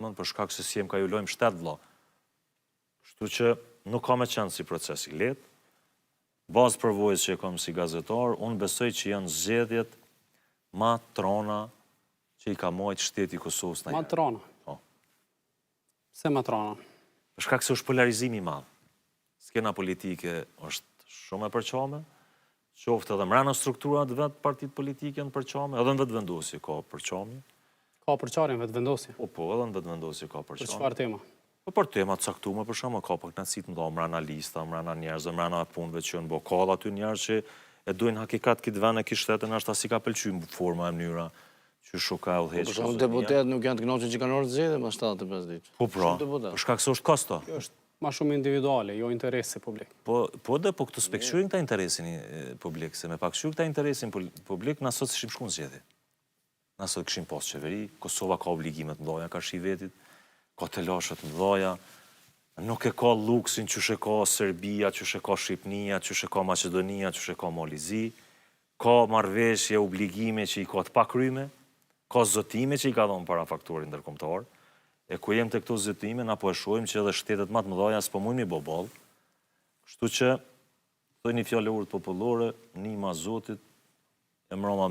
për shkak se si jem ka ju lojmë 7 vlla. Kështu që nuk ka me qenë si proces i lehtë. Bazë përvojës që e kam si gazetar, unë besoj që janë zgjedhjet ma trona që i ka majtë shteti Kosovës në Ma trona? Po. Se ma trona? Për shkak se është polarizimi i madh. Skena politike është shumë e përqame, qoftë edhe mbrana strukturat vetë partit politike në përqame, edhe në vetë vendosje ka përqame. Ka përqarjen vetë vendosje? Po, edhe në vetë vendosje ka përqame. Për çfarë tema? Për tema të caktuara, për shkak ka pakënaqësi të mëdha mbrana lista, mbrana njerëzve, mbrana punëve që janë bokall aty njerëz që e duajnë hakikat këtë vend e këtë shtetën, ashta si ka pëlqyer forma e mënyra që shuka udhëheq. Për shkak deputet nuk janë të kënaqur që kanë orë zgjedhje më 7-5 ditë. Po pra, për shkak se është kosto. Kjo është ma shumë individuale, jo interesi publik. Po këtu spekshojnë këta interesin publik, se me pak shqyr këta interesin publik, na sot kishim shku në zgjedhje. Na sot kishim pas qeveri, Kosova ka obligimet mëdha, ka shivetit, ka telashet mëdha, nuk e ka luksin që ka Serbia, që ka Shqipnia, që ka Macedonia, që ka Malizi, ka marrëveshje, obligime që i ka të pakryme, ka zotime që i ka dhonë para faktorin ndërkombëtar, e ku jem të këto zotime, na po e shohim që edhe shtetet më të mëdha s'po mujnë mi boboll. Kështu që, thoj një fjalë urtë popullore, nima Zotit, e mbroma me